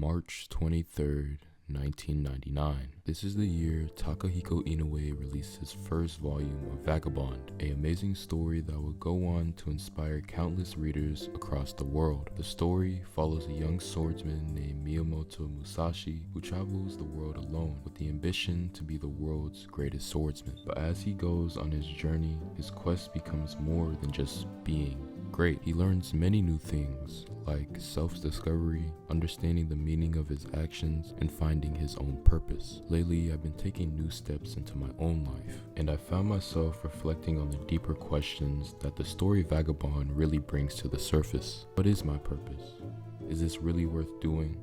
March 23rd, 1999. This is the year Takehiko Inoue released his first volume of Vagabond, an amazing story that would go on to inspire countless readers across the world. The story follows a young swordsman named Miyamoto Musashi who travels the world alone with the ambition to be the world's greatest swordsman. But as he goes on his journey, his quest becomes more than just being great. He learns many new things like self-discovery, understanding the meaning of his actions, and finding his own purpose. Lately, I've been taking new steps into my own life, and I found myself reflecting on the deeper questions that the story Vagabond really brings to the surface. What is my purpose? Is this really worth doing?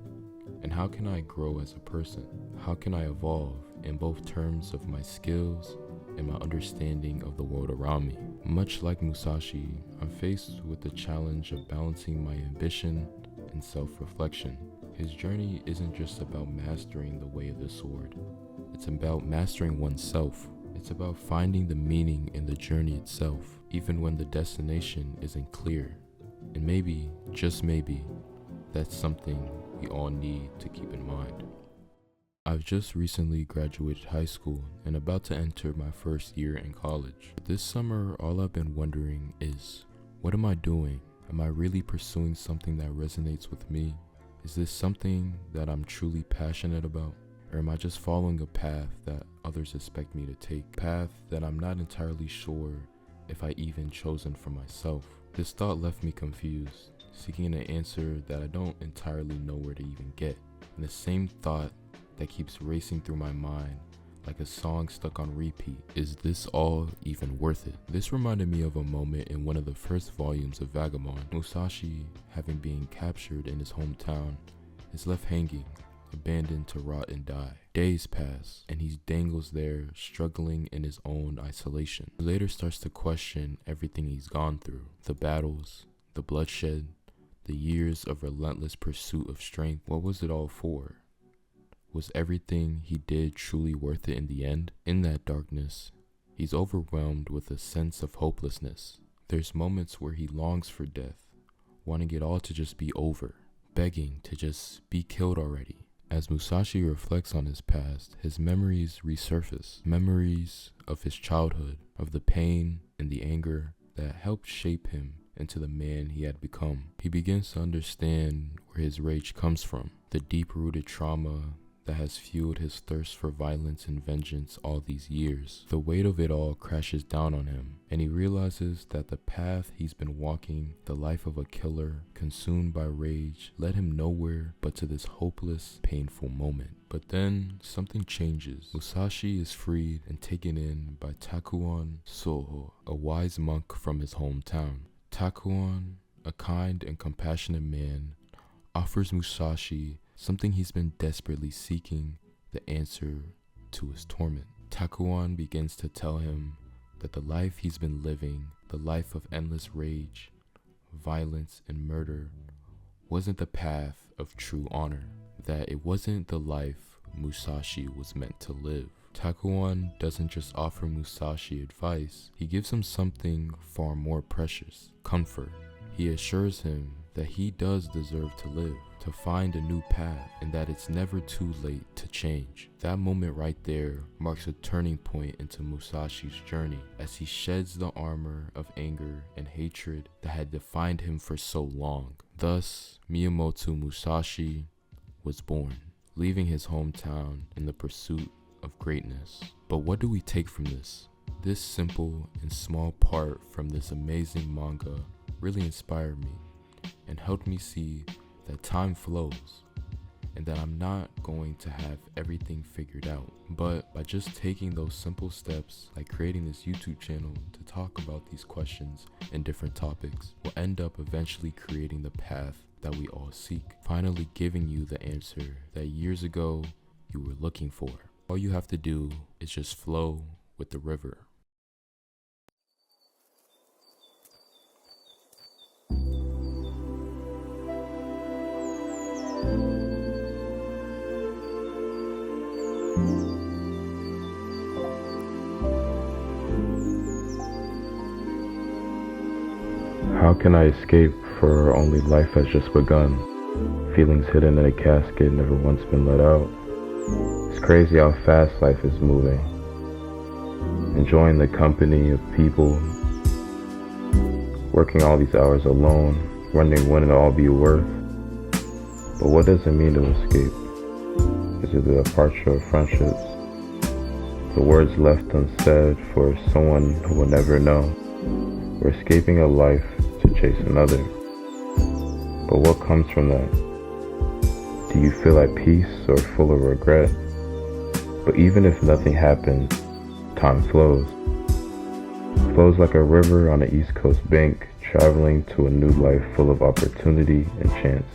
And how can I grow as a person? How can I evolve in both terms of my skills and my understanding of the world around me? Much like Musashi, I'm faced with the challenge of balancing my ambition and self-reflection. His journey isn't just about mastering the way of the sword. It's about mastering oneself. It's about finding the meaning in the journey itself, even when the destination isn't clear. And maybe, just maybe, that's something we all need to keep in mind. I've just recently graduated high school and about to enter my first year in college. This summer, all I've been wondering is, what am I doing? Am I really pursuing something that resonates with me? Is this something that I'm truly passionate about? Or am I just following a path that others expect me to take? A path that I'm not entirely sure if I even chosen for myself. This thought left me confused, seeking an answer that I don't entirely know where to even get. And the same thought that keeps racing through my mind like a song stuck on repeat. Is this all even worth it? This reminded me of a moment in one of the first volumes of Vagabond. Musashi, having been captured in his hometown, is left hanging, abandoned to rot and die. Days pass, and he dangles there, struggling in his own isolation. He later starts to question everything he's gone through. The battles, the bloodshed, the years of relentless pursuit of strength. What was it all for? Was everything he did truly worth it in the end? In that darkness, he's overwhelmed with a sense of hopelessness. There's moments where he longs for death, wanting it all to just be over, begging to just be killed already. As Musashi reflects on his past, his memories resurface. Memories of his childhood, of the pain and the anger that helped shape him into the man he had become. He begins to understand where his rage comes from, the deep-rooted trauma that has fueled his thirst for violence and vengeance all these years. The weight of it all crashes down on him, and he realizes that the path he's been walking, the life of a killer, consumed by rage, led him nowhere but to this hopeless, painful moment. But then, something changes. Musashi is freed and taken in by Takuan Soho, a wise monk from his hometown. Takuan, a kind and compassionate man, offers Musashi something he's been desperately seeking, the answer to his torment. Takuan begins to tell him that the life he's been living, the life of endless rage, violence, and murder, wasn't the path of true honor, that it wasn't the life Musashi was meant to live. Takuan doesn't just offer Musashi advice, he gives him something far more precious: comfort. He assures him that he does deserve to live, to find a new path, and that it's never too late to change. That moment right there marks a turning point into Musashi's journey as he sheds the armor of anger and hatred that had defined him for so long. Thus, Miyamoto Musashi was born, leaving his hometown in the pursuit of greatness. But what do we take from this? This simple and small part from this amazing manga really inspired me and helped me see that time flows and that I'm not going to have everything figured out. But by just taking those simple steps, like creating this YouTube channel to talk about these questions and different topics, we'll end up eventually creating the path that we all seek, finally giving you the answer that years ago you were looking for. All you have to do is just flow with the river. How can I escape, for only life has just begun? feelings hidden in a casket, never once been let out. It's crazy how fast life is moving. Enjoying the company of people, working all these hours alone, wondering when it'll all be worth. But what does it mean to escape? Is it the departure of friendships? The words left unsaid for someone who will never know? We're escaping a life to chase another. But what comes from that? Do you feel at peace or full of regret? But even if nothing happens, time flows. Flows like a river on an East Coast bank, traveling to a new life full of opportunity and chance.